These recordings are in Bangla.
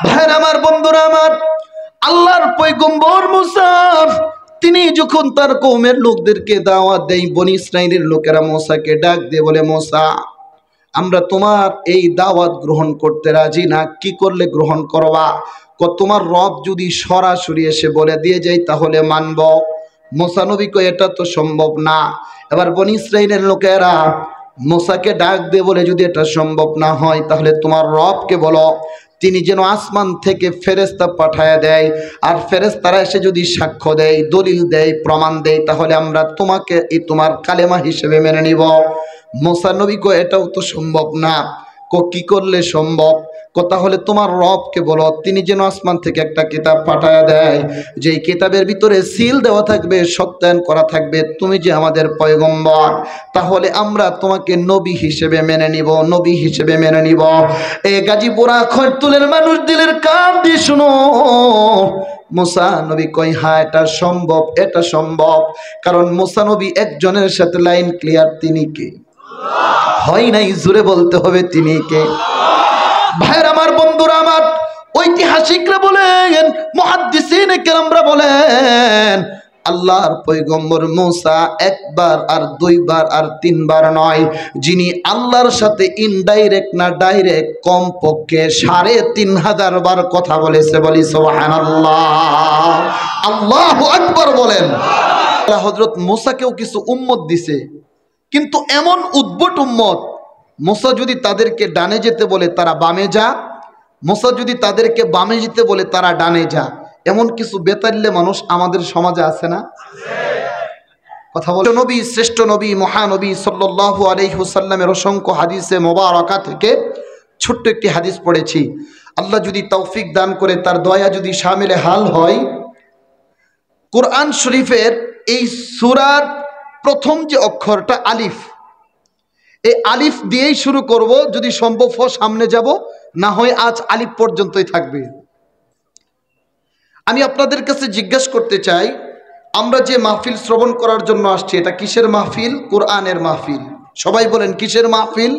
ভাইরা আমার, বন্ধুরা আমার, আল্লাহর পয়গম্বর মুসা তিনি যখন তার কওমের লোকদেরকে দাওয়াত দেয়, বনি ইসরাইলের লোকেরা মুসাকে ডাক দিয়ে বলে, মুসা আমরা তোমার এই দাওয়াত গ্রহণ করতে রাজি না, কি করলে গ্রহণ করবা? তোমার রব যদি সরাসরি এসে বলে দিয়ে যায় তাহলে মানব। মুসা নবী কয় এটা তো সম্ভব না। এবার বনি ইসরাইলের লোকেরা মুসাকে ডাক দিয়ে বলে, যদি এটা সম্ভব না হয় তাহলে তোমার রবকে বলো তিনি যেন আসমান থেকে ফেরেশতা পাঠায়া দেয়, আর ফেরেশতারা এসে যদি সাক্ষ্য দেয়, দলিল দেয়, প্রমাণ দেয়, তাহলে আমরা তোমাকে এই তোমার কালেমা হিসেবে মেনে নিব। মুসা নবী কয় এটাও তো সম্ভব না। কি করলে সম্ভব? তাহলে তোমার রবকে বলো তিনি যেন আসমান থেকে একটা কিতাব পাঠায়া দেয়, যেই কিতাবের ভিতরে সিল দেওয়া থাকবে, সত্যায়ন করা থাকবে তুমি যে আমাদের পয়গম্বর, তাহলে আমরা তোমাকে নবী হিসেবে মেনে নিব, নবী হিসেবে মেনে নিব। এ গাজীপুরা খৈরতুলের মানুষ দিলের কান দিয়ে শুনো, মুসা নবী কয় হ্যাঁ এটা সম্ভব, এটা সম্ভব। কারণ মুসা নবী একজনের সাথে লাইন ক্লিয়ার, তিনি কে? হয় নাই, জোরে বলতে হবে তিনি কে। ভাইরা আমার, বন্ধুরা আমার, ঐতিহাসিকরা বলেন, মুহাদ্দিসিনে কেরামরা বলেন, আল্লাহর পয়গম্বর মুসা একবার আর দুইবার আর তিনবার নয়, যিনি আল্লাহর সাথে ইনডাইরেক্ট না ডাইরেক্ট কমপক্ষে ৩৫০০ বার কথা বলেছে। বলি সুবহানাল্লাহ, আল্লাহু আকবার বলেন। হযরত মুসাকেও কিছু উম্মত দিছে, কিন্তু এমন উদ্ভট উম্মত, মুসা যদি তাদেরকে ডানে যেতে বলে তারা বামে যা, মুসা যদি তাদেরকে বামে যেতে বলে তারা ডানে যা। এমন কিছু বেতাল্লে মানুষ আমাদের সমাজে আছে না? কথা বলে নবী, শ্রেষ্ঠ নবী, মহানবী সাল্লাল্লাহু আলাইহি ওয়াসাল্লামের অসংখ্য হাদিসে মোবারকা থেকে ছোট্ট একটি হাদিস পড়েছি। আল্লাহ যদি তৌফিক দান করে, তার দয়া যদি শামিলে হাল হয়, কোরআন শরীফের এই সূরার প্রথম যে অক্ষরটা আলিফ, এই আলিফ দিয়েই শুরু করব, যদি সম্ভব হয় সামনে যাব, না হয় আজ আলিফ পর্যন্তই থাকবে। আমি আপনাদের কাছে জিজ্ঞাসা করতে চাই, আমরা যে মাহফিল শ্রবণ করার জন্য আসছি, এটা কিসের মাহফিল? কোরআনের মাহফিল। সবাই বলেন কিসের মাহফিল?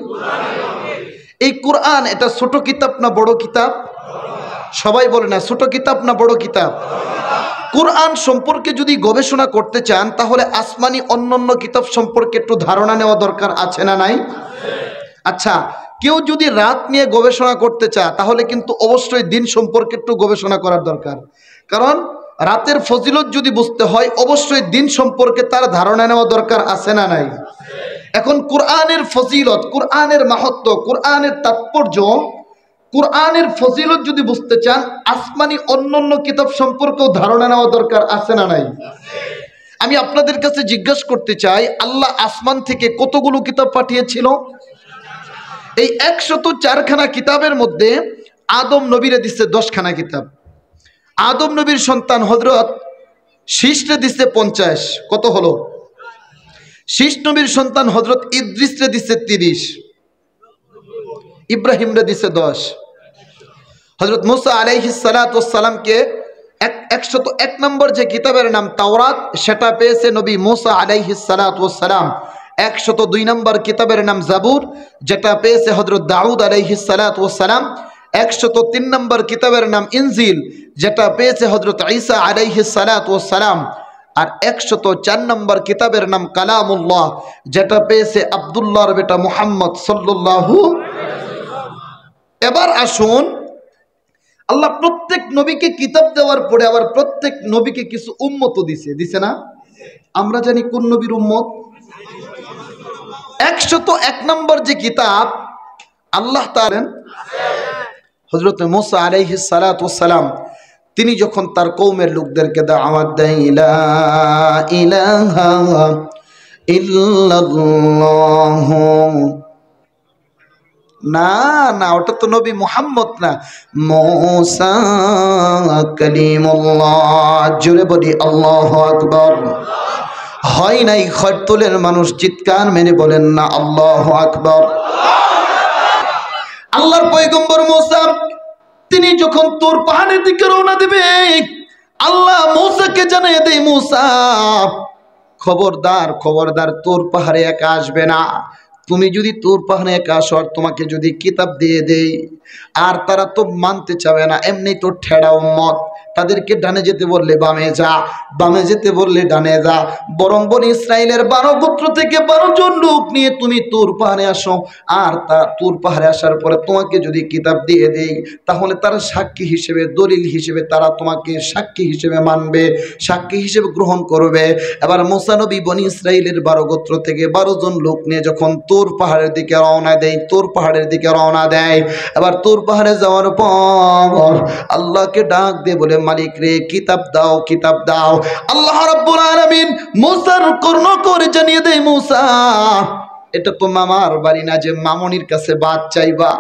এই কোরআন এটা ছোট কিতাব না বড় কিতাব? সবাই বলে না, ছোট কিতাব না বড় কিতাব? কোরআন সম্পর্কে যদি গবেষণা করতে চান, তাহলে আসমানি অন্যান্য কিতাব সম্পর্কে একটু ধারণা নেওয়া দরকার, আছে না নাই? আচ্ছা, কেউ যদি রাত নিয়ে গবেষণা করতে চায়, তাহলে কিন্তু অবশ্যই দিন সম্পর্কে একটু গবেষণা করার দরকার। কারণ রাতের ফজিলত যদি বুঝতে হয়, অবশ্যই দিন সম্পর্কে তার ধারণা নেওয়া দরকার, আছে না নাই? এখন কোরআনের ফজিলত, কোরআনের মাহাত্ম্য, কোরআনের তাৎপর্য, কোরআনের ফজিলত যদি বুঝতে চান, আসমানি অন্যান্য কিতাব সম্পর্কেও ধারণা নেওয়া দরকার, আছে না নাই? আমি আপনাদের কাছে জিজ্ঞাসা করতে চাই, আল্লাহ আসমান থেকে কতগুলো কিতাব পাঠিয়েছিল? এই ১০৪খানা কিতাবের মধ্যে আদম নবীরে দিচ্ছে 10খানা কিতাব। আদম নবীর সন্তান হযরত শীষরে দিচ্ছে 50। কত হলো? শীষ নবীর সন্তান হযরত ইদ্রিসরে দিচ্ছে 30, ইব্রাহিমরে দিচ্ছে 10। হযরত মুসা আলাইহিস সালাতু ওয়াস সালামকে ১০১ নম্বর যে কিতাবের নাম তাওরাত, সেটা পেয়েছে নবী মুসা আলাইহিস সালাতু ওয়াস সালাম। ১০২ নম্বর কিতাবের নাম জাবুর, যেটা পেয়েছে হযরত দাউদ আলাইহিস সালাতু ওয়াস সালাম। ১০৩ নম্বর কিতাবের নাম ইনজিল, যেটা পেয়েছে হযরত ঈসা আলাইহিস সালাতু ওয়াস সালাম। আর ১০৪ নম্বর কিতাবের নাম কালামুল্লাহ, যেটা পেয়েছে আব্দুল্লাহর বেটা মুহাম্মদ সাল্লাল্লাহু। এবার আসুন, আল্লাহ প্রত্যেক নবীকে কিতাব দেওয়ার পরে আবার প্রত্যেক নবীকে কিছু উম্মত দিছে না? আমরা জানি কোন নবীর উম্মত? ১০১ নম্বর যে কিতাব আল্লাহ তাআলা হযরত মুসা আলাইহিস সালাতু ওয়াস সালাম, তিনি যখন তার কওমের লোকদেরকে দাওয়াত দেন, লা ইলাহা ইল্লাল্লাহ, না না, ওটা তো নবী মুহাম্মদ না, মুসা কালিমুল্লাহ। জোরে বলি আল্লাহু আকবার। হয় নাই খরতুলের মানুষ চিৎকার মেরে বলেন না আল্লাহু আকবার। আল্লাহর পয়গম্বর মুসা তিনি যখন তুর পাহাড়ের দিকে রওনা দিবে, আল্লাহ মুসাকে জানিয়ে দেয়, মুসা খবরদার খবরদার, তুর পাহাড়ে একা আসবে না, তুমি যদি তোর পাহাড়ে একা আসো আর তোমাকে যদি কিতাব দিয়ে দেই, আর তারা তো মানতে চাবে না, এমনি তো ঠেড়া উম্মত, তাদেরকে ডানে যেতে বললে বামে যা, বামে যেতে বললে ডানে যা। বরং বনি ইসরাইলের 12 গোত্র থেকে 12 জন লোক নিয়ে তুমি তুর পাহাড়ে আসো, আর তা তুর পাহাড়ে আসার পরে তোমাকে যদি কিতাব দিয়ে দেই, তাহলে তারা সাক্ষী হিসেবে, দলিল হিসেবে তারা তোমাকে সাক্ষী হিসেবে মানবে, সাক্ষী হিসেবে গ্রহণ করবে। এবার মুসা নবী বনি ইসরাইলের 12 গোত্র থেকে 12 জন লোক নিয়ে যখন তুর পাহাড়ের দিকে রওনা দেয়, তুর পাহাড়ের দিকে রওনা দেয়, এবার তুর পাহাড়ে যাওয়ার পর আল্লাহকে ডাক দিয়ে বলে, মালিক রে কিতাব দাও, কিতাব দাও। আল্লাহ রাব্বুল আলামিন মুসার কর্ণ করে জানিয়ে দেয়, মুসা এটা তো মামার বাড়ি না যে মামনির কাছে বাদ চাইবা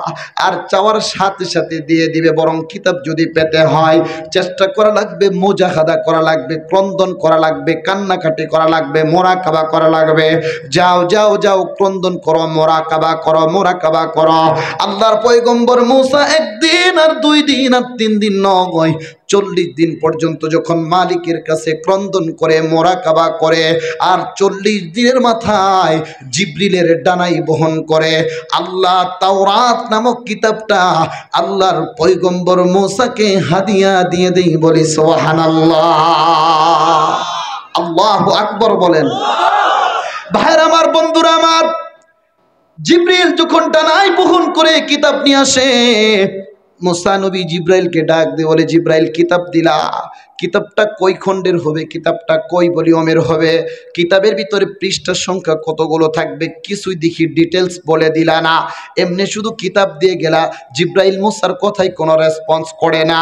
আর চাওয়ার সাথে সাথে দিয়ে দিবে। বরং কিতাব যদি পেতে হয় চেষ্টা করা লাগবে, মুজাহাদা করা লাগবে, ক্রন্দন করা লাগবে, কান্নাকাটি করা লাগবে, মোরাকাবা করা লাগবে। যাও যাও যাও, ক্রন্দন করো, মোরাকাবা করো, মোরাকাবা করো। আল্লাহর পয়গম্বর মুসা 1 দিন আর 2 দিন আর 3 দিন নয়, 40 দিন পর্যন্ত যখন মালিকের কাছে ক্রন্দন করে, মোরাকাবা করে, আর 40 দিনের মাথায় জিবরিলের ডানাই বহন করে আল্লাহ তাওরাত নামক কিতাবটা আল্লাহর পয়গম্বর মুসাকে হাদিয়া দিয়ে দেই। বলি সুবহানাল্লাহ, আল্লাহু আকবার বলেন। ভাইরা আমার, বন্ধুরা আমার, জিবরিল যখন ডানাই বহন করে কিতাব নিয়ে আসে, মুসা নবী জিব্রাইলকে ডাক দিয়ে বলে, জিব্রাইল কিতাব দিলা, কিতাবটা কয় খণ্ডের হবে, কিতাবটা কয় ভলিউমের হবে, কিতাবের ভিতরে পৃষ্ঠার সংখ্যা কতগুলো থাকবে, কিছুই দেখি ডিটেলস বলে দিলা না, এমনি শুধু কিতাব দিয়ে গেলা। জিব্রাইল মুসার কথাই কোনো রেসপন্স করে না।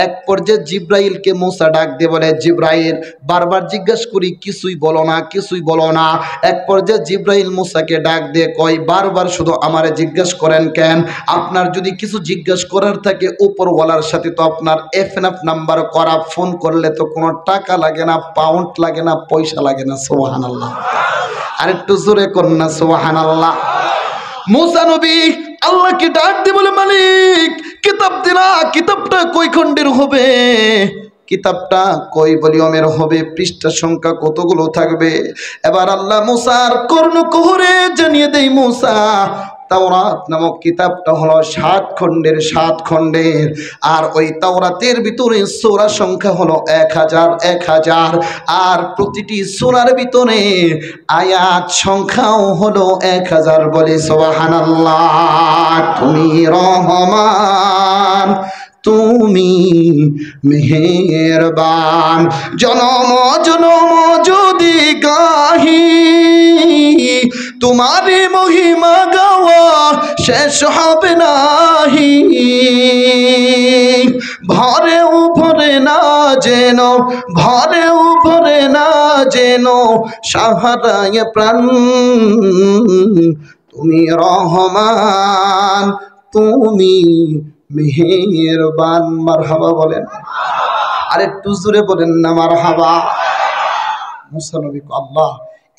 এক পর্যায়ে জিব্রাইলকে মুসা ডাক দিয়ে বলে, জিব্রাইল বারবার জিজ্ঞাসা করি কিছুই বলো না, কিছুই বলো না। এক পর্যায়ে জিব্রাইল মুসাকে ডাক দিয়ে কয়, বারবার শুধু আমারে জিজ্ঞাসা করেন কেন? আপনার যদি কিছু জিজ্ঞাসা করার থাকে উপরওয়ালার সাথে তো আপনার এফএনএফ নাম্বার করা, ফোন করলে তো কোনো টাকা লাগে না, পাউন্ড লাগে না, পয়সা লাগে না। সুবহানাল্লাহ, আর একটু জোরে করুন না সুবহানাল্লাহ। মুসা নবী আল্লাহকে ডাক দিয়ে বলে, মালিক কিতাব দিলা, কিতাবটা কয় খণ্ডের হবে, কিতাবটা কয় ভলিউমের হবে, পৃষ্ঠা সংখ্যা কতগুলো থাকবে? এবার আল্লাহ মুসার কর্ণকুহরে জানিয়ে দেয়, মুসা তাওরাত নামক কিতাবটা হলো 7 খণ্ডের, 7 খণ্ডের। আর ওই তাওরাতের ভিতরে সূরা সংখ্যা হলো 1000, আর প্রতিটি সূরার ভিতরে আয়াত সংখ্যাও হলো 1000। বলে সুবহানাল্লাহ। তুমি রহমান, তুমি মেহেরবান, জনম জনম যদি গাহি তোমারি মহিমা গাওয়া শেষ হবে নাহি। ভরে উপরে না যেন, ভরে উপরে না যেন সাহারায় প্রাণ, তুমি রহমান, তুমি মেহেরবান। মারহাবা বলেন, আর একটু জোরে বলেন না মারহাবা। মুসা নবী কো, আল্লাহ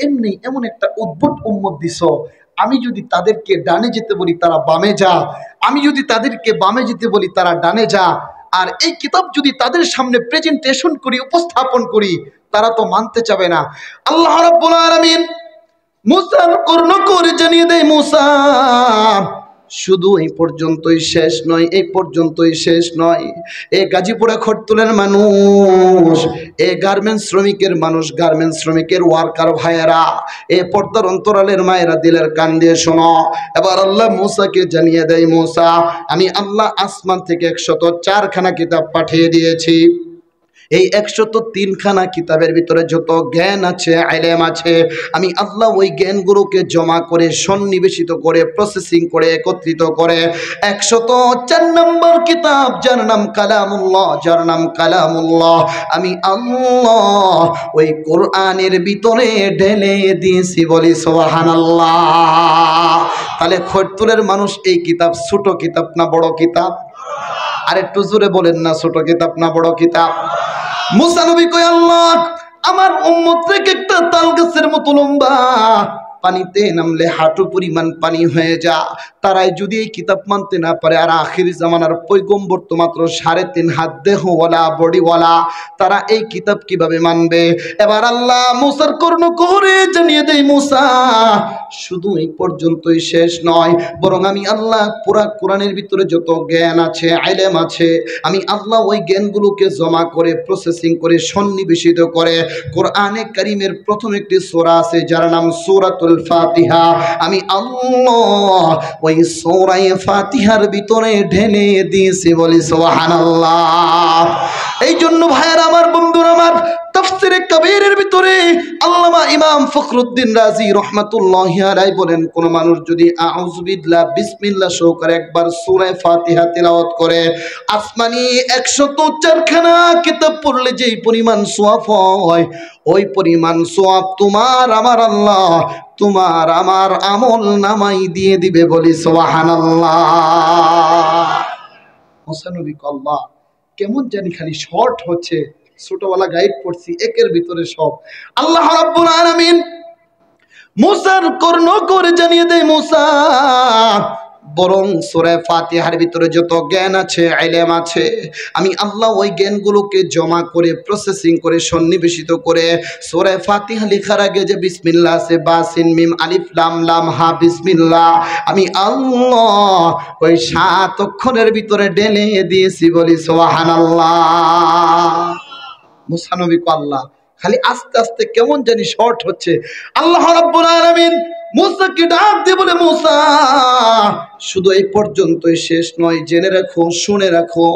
এমনি এমন একটা উদ্ভট উম্মত দিছ, আমি যদি তাদেরকে ডানে যেতে বলি তারা বামে যা, আমি যদি তাদেরকে বামে যেতে বলি তারা ডানে যা, আর এই কিতাব যদি তাদের সামনে প্রেজেন্টেশন করি, উপস্থাপন করি, তারা তো মানতে চাবে না। আল্লাহ রাব্বুল আলামিন মুসার কর্ণ করে জানিয়ে দেয়, মুসা শুধু এই পর্যন্তই শেষ নয়, এই পর্যন্তই শেষ নয়। এ গাজীপুরা খড়তুলের মানুষ, এ গার্মেন্টস শ্রমিকের মানুষ, গার্মেন্টস শ্রমিকের ওয়ার্কার ভাইয়েরা, এ পর্দার অন্তরালের মায়েরা, দিলের কান দিয়ে শোনো। এবার আল্লাহ মুসাকে জানিয়ে দেয়, মুসা আমি আল্লাহ আসমান থেকে 104খানা কিতাব পাঠিয়ে দিয়েছি। এই 103খানা কিতাবের ভিতরে যত জ্ঞান আছে, ইলম আছে, আমি আল্লাহ ওই জ্ঞানগুলোকে জমা করে, সন্নিবেশিত করে, প্রসেসিং করে, একত্রিত করে 104 নম্বর কিতাব, যার নাম কালামুল্লাহ, যার নাম কালামুল্লাহ, আমি আল্লাহ ওই কোরআনের ভিতরে ঢেলে দিয়েছি। বলি সুবহানাল্লাহ। তাহলে খড়তুলের মানুষ, এই কিতাব ছোট কিতাব না বড় কিতাব? আর একটু জোরে বলেন না, ছোট কিতাব না বড় কিতাব? মুসা নবী কয়, আল্লাহ আমার উম্মত থেকে একটা তাল গাছের মতো লম্বা, পানিতে নামলে হাঁটু পরিমাণ পানি হয়ে যা, তারাই যদি এই কিতাব মানতে না পারে, আর আখিরি জামানার পয়গম্বর তো মাত্র 3.5 হাত দেহওয়ালা বডিওয়ালা, তারা এই কিতাব কিভাবে মানবে? এবার আল্লাহ মুসার কর্ণ করে জানিয়ে দেয়, মুসা শুধু এই পর্যন্তই শেষ নয়, বরং আমি আল্লাহ পুরা কোরআনের ভিতরে যত জ্ঞান আছে, ইলম আছে, আমি আল্লাহ ওই জ্ঞানগুলোকে জমা করে প্রসেসিং করে সন্নিবেশিত করে কোরআনে কারীমের প্রথম একটি সূরা আছে যার নাম সূরাতুল ফাতিহা, আমি আল্লাহ ওই সূরা ফাতিহার ভিতরে ঢেলে দিয়েছি, বলি সুবহানাল্লাহ। এই জন্য ভাইয়ের আমার, বন্ধুরা আমার, তাফসীরে কবীরের ভিতরে আল্লামা ইমাম ফখরুদ্দিন রাজি রহমাতুল্লাহি আলাইহি বলেন, কোন মানুষ যদি আউযু বিল্লাহ বিসমিল্লাহ সহকারে একবার সূরা ফাতিহা তিলাওয়াত করে, আসমানি 104 খানা কিতাব পড়লে যেই পরিমাণ সওয়াব হয়, ওই পরিমাণ সওয়াব তোমার আমার আল্লাহ তোমার আমার আমল নামাই দিয়ে দিবে, বলি সুবহানাল্লাহ। মুসানবী আল্লাহ কেমন জানি খালি শর্ট হচ্ছে, ছোটবেলা গাইড পড়ছি, একের ভিতরে সব। আল্লাহ রাব্বুল আলামিন মুসার কর্ণ করে জানিয়ে দেয়, মুসা বরং সূরা ফাতিহার ভিতরে যত জ্ঞান আছে, ইলম আছে, আমি আল্লাহ ওই জ্ঞানগুলোকে জমা করে প্রসেসিং করে সন্নিবেশিত করে সূরা ফাতিহা লেখার আগে যে বিসমিল্লাহ আছে, বা সিন মিম আলিফ লাম লাম হা বিসমিল্লাহ, আমি আল্লাহ ওই 7 অক্ষরের ভিতরে ঢেলে দিয়েছি, বলি সুবহানাল্লাহ। মুসা নবী কো আল্লাহ খালি আস্তে আস্তে কেমন জানি শর্ট হচ্ছে। আল্লাহ রাব্বুল আলামিন মুসাকে ডাক দিয়ে বলে, মুসা শুধু এই পর্যন্তই শেষ নয়, জেনে রাখো, শুনে রাখো,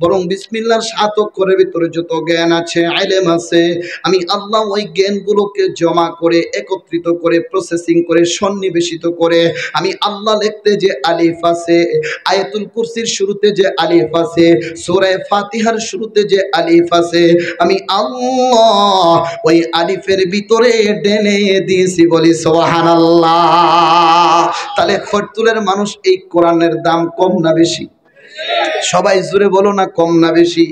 বরং বিসমিল্লাহর 7 অক্ষরের ভিতরে যত জ্ঞান আছে, ইলম আছে, আমি আল্লাহ ওই জ্ঞানগুলোকে জমা করে একত্রিত করে প্রসেসিং করে সন্নিবেশিত করে আমি আল্লাহ লিখতে যে আলিফ আছে, আয়াতুল কুরসির শুরুতে যে আলিফ আছে, সূরা ফাতিহার শুরুতে যে আলিফ আছে, আমি আল্লাহ ওই আলিফের ভিতরে ঢেলে দিয়েছি, বলি সুবহানাল্লাহ। তাহলে খরতুলের মানুষ এই কোরআনের দাম কম না বেশি? সবাই জোরে বলো না, কম না বেশি?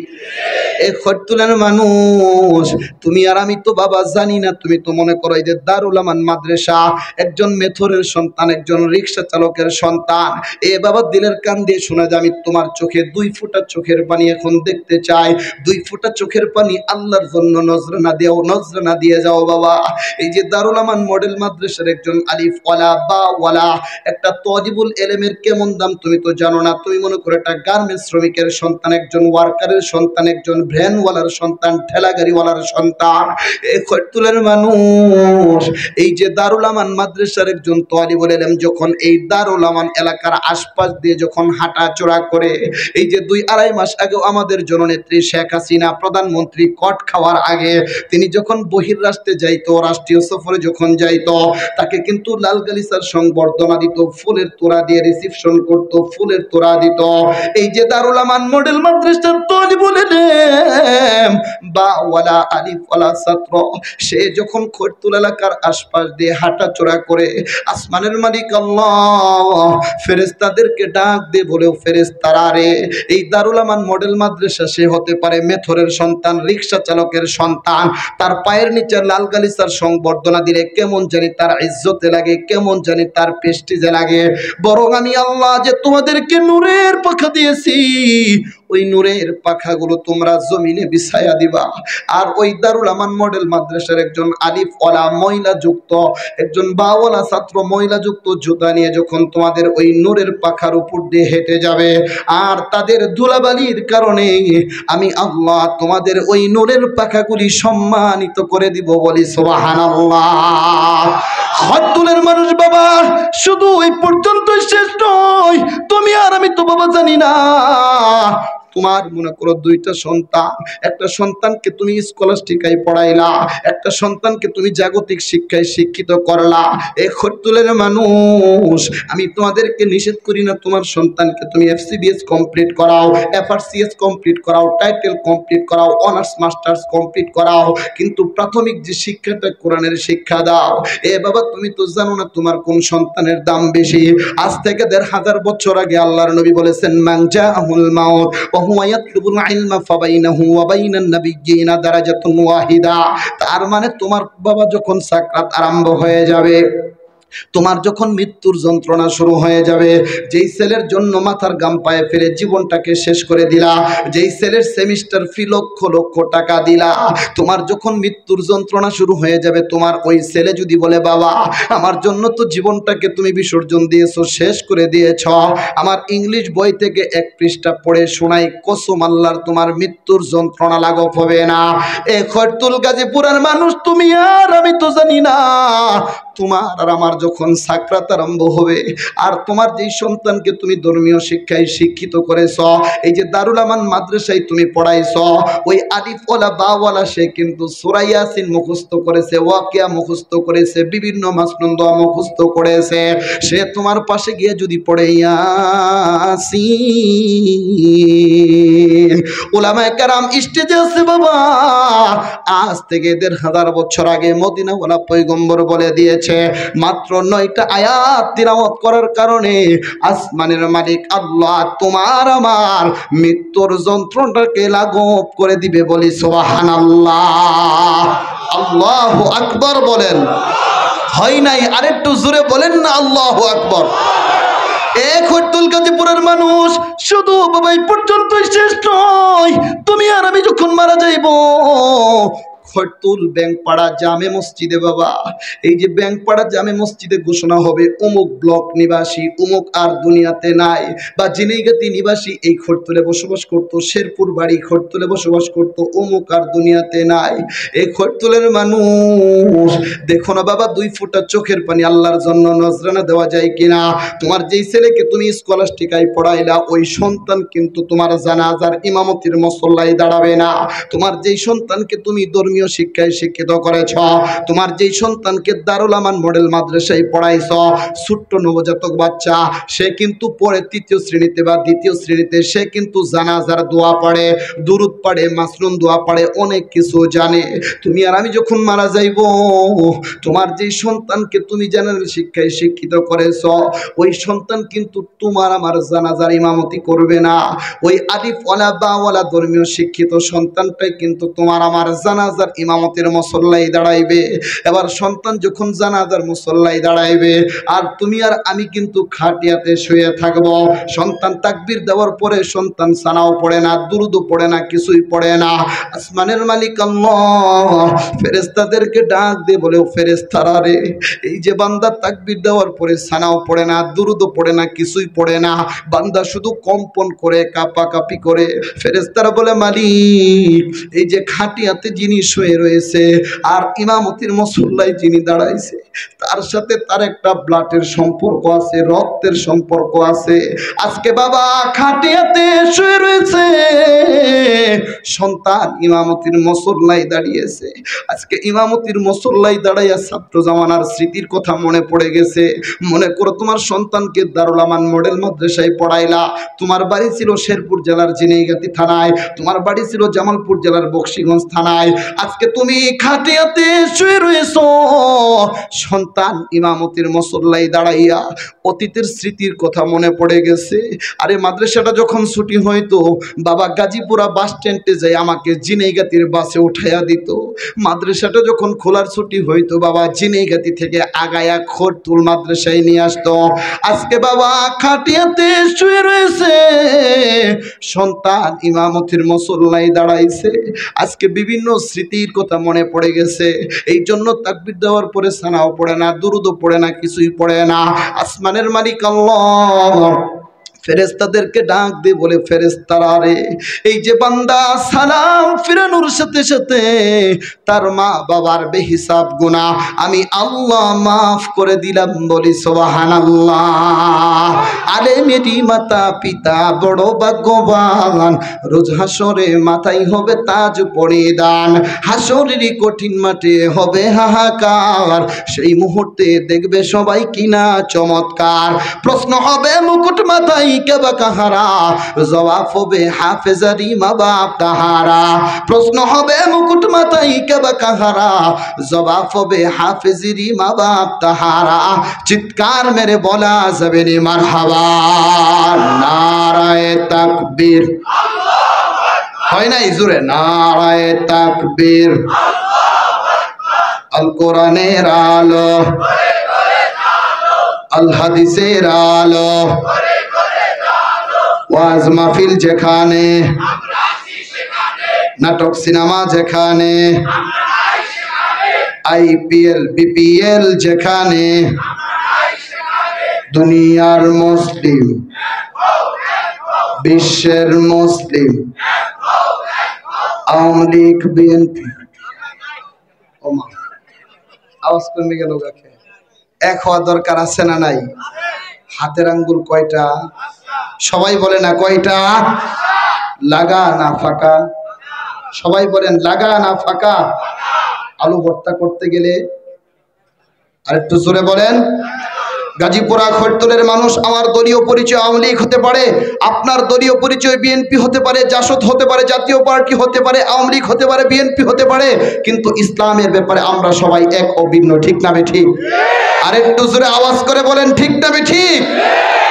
এই খরতুলের মানুষ, তুমি আর আমি তো বাবা জানি না, তুমি তো মনে করো এই যে দারুল আমান মাদ্রাসা, একজন মেথরের সন্তান, একজন রিক্সা চালকের সন্তান, এ বাবা দিলের কান দিয়ে শোনা যায়, আমি তোমার চোখে 2 ফোঁটা চোখের পানি এখন দেখতে চাই, 2 ফোঁটা চোখের পানি আল্লাহর জন্য নজরানা দিও, নজরানা দিয়ে যাও বাবা। এই যে দারুল আমান মডেল মাদ্রাসার একজন আলিফ ওয়ালা বা ওয়ালা, একটা তজিবুল এলেমের কেমন দাম তুমি তো জানো না। তুমি মনে করো একটা গার্মেন্টস শ্রমিকের সন্তান, একজন ওয়ার্কারের সন্তান, একজন ভ্যানওয়ালার সন্তান, ঠেলা গাড়িওয়ালার সন্তান, এই খরতুলের মানুষ, এই যে দারুল আমান মাদ্রাসার একজন তালিবুল ইলম যখন এই দারুল আমান এলাকার আশপাশ দিয়ে যখন হাঁটাচলা করে, এই যে 2-2.5 মাস আগেও আমাদের জননেত্রী শেখ হাসিনা প্রধানমন্ত্রী কট খাওয়ার আগে তিনি যখন বহির্রাষ্ট্রে যাইতো, রাষ্ট্রীয় সফরে যখন যাইতো, তাকে কিন্তু লাল গালিচার সংবর্ধনা দিত, ফুলের তোড়া দিয়ে রিসিপশন করত, ফুলের তোড়া দিত। এই যে দারুল আমান মডেল মাদ্রাসার তালিবুল ইলম বা ওয়ালা আলিফ ওয়ালা ছাত্র, সে যখন খরতুল এলাকার আশপাশ দিয়ে হাঁটাচলা করে, আসমানের মালিক আল্লাহ ফেরেশতাদেরকে ডাক দিয়ে বলেও, ফেরেশতারা রে, এই দারুল আমান মডেল মাদ্রাসা সে হতে পারে মেথরের সন্তান, রিক্সা চালকের সন্তান, তার পায়ের নিচে লাল গালিচার সংবর্ধনা দিলে কেমন জানি তার ইজ্জতে লাগে, কেমন জানি তার প্রেস্টিজে লাগে, বরং আমি আল্লাহ যে তোমাদেরকে নূরের পাখা দিয়েছি, ওই নূরের পাখাগুলো তোমরা জমিনে বিছায়া দিবা। আর ওই দারুল আমান মডেল মাদ্রাসার একজন আলিফ ওয়ালা মহিলা যুক্ত, একজন বাওয়ালা ছাত্র মহিলা যুক্ত জুতা নিয়ে যখন তোমাদের ওই নূরের পাখার উপর দিয়ে হেঁটে যাবে, আর তাদের ধুলাবালির কারণে আমি আল্লাহ তোমাদের ওই নূরের পাখাগুলি সম্মানিত করে দিব, বলি সুবহানাল্লাহ। খরতুলের মানুষ বাবা, শুধু এই পর্যন্ত শেষ নয়, তুমি আর আমি তো বাবা জানি না, তোমার মনে করো 2টা সন্তান, একটা সন্তানকে তুমি স্কলাস্টিকায় পড়াইলা, একটা সন্তানকে তুমি জাগতিক শিক্ষায় শিক্ষিত করলা। এই খরতুলের মানুষ, আমি তোমাদেরকে নিষেধ করি না, তোমার সন্তানকে তুমি এফসিবিএস কমপ্লিট করাও, এফআরসিএস কমপ্লিট করাও, টাইটেল কমপ্লিট করাও, অনার্স মাস্টার্স কমপ্লিট করাও, কিন্তু প্রাথমিক যে শিক্ষাটা কোরআনের শিক্ষা দাও। এ বাবা তুমি তো জানো না তোমার কোন সন্তানের দাম বেশি। আজ থেকে 1500 বছর আগে আল্লাহর নবী বলেছেন, মান জাআহুল মাউত ওয়া হুয়া ইয়াতলুবুল ইলমা ফাবাইনাহু ওয়া বাইনান নাবিয়্যিনা দারাজাতুন ওয়াহিদা। তার মানে তোমার বাবা যখন সাকরাত আরম্ভ হয়ে যাবে, তোমার যখন মৃত্যুর যন্ত্রণা শুরু হয়ে যাবে, যেই ছেলের জন্য মাথার গাম পায়ে ফেলে জীবনটাকে শেষ করে দিলা, যেই ছেলের সেমিস্টার ফি লক্ষ লক্ষ টাকা দিলা, তোমার যখন মৃত্যুর যন্ত্রণা শুরু হয়ে যাবে, তোমার ওই ছেলে যদি বলে বাবা আমার জন্য তো জীবনটাকে তুমি বিসর্জন দিয়েছো, শেষ করে দিয়েছ, আমার ইংলিশ বই থেকে এক পৃষ্ঠা পড়ে শোনাই, কসম আল্লাহর তোমার মৃত্যুর যন্ত্রণা লাঘব হবে না। এ খরতুল গাজীপুরের মানুষ তুমি আর আমি তো জানি না, তোমার আর আমার যখন সাকরাত আরম্ভ হবে, আর তোমার যেই সন্তানকে তুমি ধর্মীয় শিক্ষায় শিক্ষিত করেছ, এই যে দারুল আমান মাদ্রাসায় তুমি পড়াইছ, ওই আলিফওয়ালা বাওয়ালা সে কিন্তু সূরা ইয়াসিন মুখস্থ করেছে, ওয়াকিয়া মুখস্থ করেছে, বিভিন্ন মাসনুন দোয়া মুখস্থ করেছে, সে তোমার পাশে গিয়ে যদি পড়ে ইয়াসিন, উলামায়ে কেরাম স্টেজে আছে বাবা, আজ থেকে ১৫০০ বছর আগে মদিনাওয়ালা পয়গম্বর বলে দিয়েছে মাত্র ৯টা আয়াত তিলাওয়াত করার কারণে আসমানের মালিক আল্লাহ তোমার আমার মৃত্যুর যন্ত্রণাটাকে লাঘব করে দিবে, বলি সুবহানাল্লাহ। আল্লাহু আকবার বলেন। হয় নাই? আরেকটু জোরে বলেন না আল্লাহু আকবার। এক খরতুল গাজীপুরের মানুষ শুধু বাবা এই পর্যন্তই শেষ নয়, তুমি আর আমি যখন মারা যাইব, খরতুল ব্যাংকপাড়া জামে মসজিদে বাবা, এই যে ব্যাংকপাড়া জামে মসজিদে ঘোষণা হবে অমুক ব্লক নিবাসী অমুক আর দুনিয়াতে নাই, বা জিনেগাতি নিবাসী এই খরতুলে বসবাস করত, শেরপুর বাড়ি খরতুলে বসবাস করত, অমুক আর দুনিয়াতে নাই। এই খরতুলের মানুষ দেখো না বাবা, 2 ফোঁটা চোখের পানি আল্লাহর জন্য নজরানা দেওয়া যায় কিনা? তোমার যেই ছেলেকে তুমি স্কলাস্টিকায় পড়াইলা, ওই সন্তান কিন্তু তোমার জানাজার ইমামতির মুসল্লায় দাঁড়াবে না। তোমার যেই সন্তানকে তুমি ধর্মীয় শিক্ষায় শিক্ষিত করেছ, তোমার যেই সন্তানকে দারুল আমান মডেল মাদ্রাসায় পড়াইছ, ছোট্ট নবজাতক বাচ্চা, সে কিন্তু পরে 3য় শ্রেণীতে বা 2য় শ্রেণীতে সে কিন্তু জানাজার দোয়া পড়ে, দুরুদ পড়ে, মাসনুন দোয়া পড়ে, অনেক কিছু জানে। তুমি আর আমি যখন মারা যাইব, তোমার যেই সন্তানকে তুমি জেনারেল শিক্ষায় শিক্ষিত করেছ, ওই সন্তান কিন্তু তোমার আমার জানাজার ইমামতি করবে না। ওই আলিফওয়ালা বাওয়ালা ধর্মীয় শিক্ষিত সন্তানটাই কিন্তু তোমার আমার জানাজার ইমামতের মুসল্লায় দাঁড়াইবে। এবার সন্তান যখন জানাজার মুসল্লায় দাঁড়াইবে, আর তুমি আর আমি কিন্তু খাটিয়াতে শুয়ে থাকব, সন্তান তাকবীর দেওয়ার পরে সন্তান সানাও পড়ে না, দুরুদও পড়ে না, কিছুই পড়ে না। আসমানের মালিক আল্লাহ ফেরেশতাদেরকে ডাক দিয়ে বলে, ও ফেরেশতারা রে, এই যে বান্দা তাকবীর দেওয়ার পরে সানাও পড়ে না, দুরুদও পড়ে না, কিছুই পড়ে না, বান্দা শুধু কম্পন করে, কাঁপাকাঁপি করে। ফেরেশতারা বলে, মালিক এই যে খাটিয়াতে যিনি শুয়ে রয়েছে আর ইমামতির মুসল্লায় যিনি দাঁড়াইছে, তার সাথে তার একটা ব্লাডের সম্পর্ক আছে, রক্তের সম্পর্ক আছে। আজকে বাবা খাটিয়াতে শুয়ে রয়েছে, সন্তান ইমামতির মুসল্লায় দাঁড়িয়েছে। আজকে ইমামতির মুসল্লায় দাঁড়াইয়া ছাত্র জামানার স্মৃতির কথা মনে পড়ে গেছে। মনে করো তোমার সন্তানকে দারুল আমান মডেল মাদ্রাসায় পড়াইলা, তোমার বাড়ি ছিল শেরপুর জেলার জিনেগাতি থানায়, তোমার বাড়ি ছিল জামালপুর জেলার বকশীগঞ্জ থানায়। আজকে তুমি খাটিয়াতে শুয়ে রয়েছো, সন্তান ইমামতির মুসল্লায় দাঁড়াইয়া অতীতের স্মৃতির কথা মনে পড়ে গেছে। আরে মাদ্রাসাটা যখন ছুটি হইতো, বাবা গাজীপুরা বাস স্ট্যান্ডে যাই আমাকে জিনেগাতির বাসে উঠাইয়া দিত। মাদ্রাসাটা যখন খোলার ছুটি হইতো, বাবা জিনেগাতি থেকে আগায়া খরতুল মাদ্রাসায় নিয়ে আসতো। আজকে বাবা খাটিয়াতে শুয়ে রয়েছে, সন্তান ইমামতির মুসল্লায় দাঁড়াইছে। আজকে বিভিন্ন স্মৃতির কথা মনে পড়ে গেছে, এই জন্য তাকবীর দেওয়ার পরে সানাও পড়ে না, দুরুদও পড়ে না, কিছুই পড়ে না। আসমানের মালিক আল্লাহ ফেরেশতাদেরকে ডাক দিয়ে বলে, ফেরেশতারা রে, এই যে বান্দা সালাম ফিরানোর সাথে সাথে তার মা বাবার বেহিসাব গুনাহ আমি আল্লাহ মাফ করে দিলাম, বলি সুবহানাল্লাহ। আরে মেরি মাতা পিতা বড় ভাগ্যবান, রোজ হাসরে মাথায় হবে তাজ পরিধান, হাসরের কঠিন মাঠে হবে হাহাকার, সেই মুহূর্তে দেখবে সবাই কিনা চমৎকার। প্রশ্ন হবে মুকুট মাথায় কেবা কাহারা, জবাব হবে হাফেজারি মা বাপ তাহারা। প্রশ্ন হবে মুকুট মাথায় কেবা কাহারা, জবাব হবে হাফেজারি মা বাপ তাহারা। চিৎকার মেরে বলা যাবে নি মারহাবা, নারায়ে তাকবীর, হয় নাই জোরে, নারায়ে তাকবীর। আল কোরআনের আলো আল হাদিসের আলো, ওয়াজ মাহফিল যেখানে, নাটক সিনেমা যেখানে, IPL BPL যেখানে, দুনিয়ার মুসলিম, বিশ্বের মুসলিম, আওয়ামী লীগ বিএনপি, আওয়াজ কমে গেল কাকে? এক হওয়া দরকার আছে না নাই? হাতের আঙ্গুল কয়টা? সবাই বলে না কয়টা? লাগা না ফাঁকা? সবাই বলেন লাগা না ফাঁকা? আলু ভর্তা করতে গেলে আরেকটু জোরে বলেন। গাজীপুরা খৈরতলের মানুষ, আমার দলীয় পরিচয় আওয়ামী লীগ হতে পারে, আপনার দলীয় পরিচয় বিএনপি হতে পারে, জাসদ হতে পারে, জাতীয় পার্টি হতে পারে, আওয়ামী লীগ হতে পারে, বিএনপি হতে পারে, কিন্তু ইসলামের ব্যাপারে আমরা সবাই এক অভিন্ন। ঠিক না ঠিক? আরেকটু জোরে আওয়াজ করে বলেন ঠিক না ঠিক?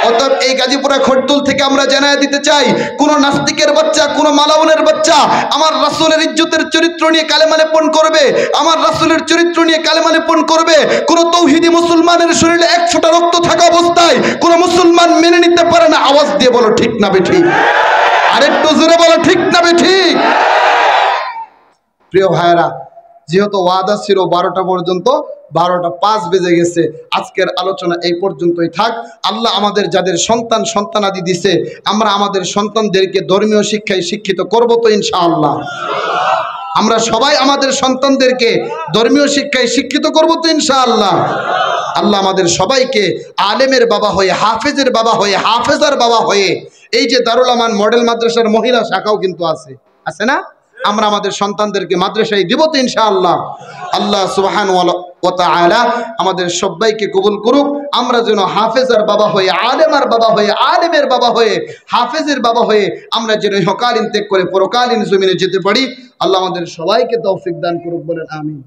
অতএব এই গাজীপুরা খৈরতল থেকে আমরা জানায় দিতে চাই, কোন নাস্তিকের বাচ্চা, কোন মালাউনের বাচ্চা আমার রাসূলের ইজ্জতের চরিত্র নিয়ে কালেমা লেপন করবে, আমার রাসূলের চরিত্র নিয়ে কালেমা লেপন করবে, কোন তৌহিদি মুসলমানের শরীরে এক ফোঁটা রক্ত থাকা অবস্থায় কোন মুসলমান মেনে নিতে পারে না। আওয়াজ দিয়ে বলো ঠিক না ঠিক? আরেকটু জোরে বলো ঠিক না ঠিক? প্রিয় ভাইরা, যেহেতু ওয়াদা ছিল 12টা পর্যন্ত, 12টা 5 বেজে গেছে। আজকের আলোচনা এই পর্যন্তই থাক। আল্লাহ আমাদের যাদের সন্তানাদি দিছে, আমরা আমাদের সন্তানদেরকে ধর্মীয় শিক্ষায় শিক্ষিত করব তো ইনশাআল্লাহ? আমরা সবাই আমাদের সন্তানদেরকে ধর্মীয় শিক্ষায় শিক্ষিত করব তো ইনশাআল্লাহ? আল্লাহ আমাদের সবাইকে আলেমের বাবা হয়ে, হাফেজের বাবা হয়ে, হাফেজার বাবা হয়ে, এই যে দারুল আমান মডেল মাদ্রাসার মহিলা শাখাও কিন্তু আছে না? আমরা আমাদের সন্তানদেরকে মাদ্রাসায় দিব তো ইনশাআল্লাহ? আল্লাহ সুবহানাহু ওয়া তাআলা আমাদের সবাইকে কবুল করুক। আমরা যেন হাফেজার বাবা হয়ে, আলেমার বাবা হয়ে, আলেমের বাবা হয়ে, হাফেজের বাবা হয়ে আমরা যেন ইহকালীন ত্যাগ করে পরকালীন জমিনে যেতে পারি। আল্লাহ আমাদের সবাইকে তৌফিক দান করুক, বলেন আমিন।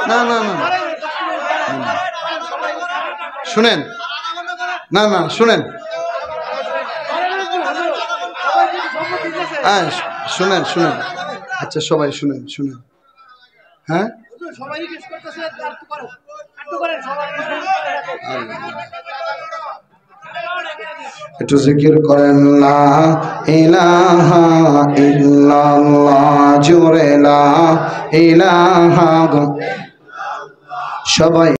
না না না শুনেন, না না শুনেন, হ্যাঁ শুনেন শুনেন, আচ্ছা সবাই শুনেন শুনেন, হ্যাঁ একটু জিকির করেন, লা ইলাহা ইল্লাল্লাহ, জোরে লা ইলাহা, সবাই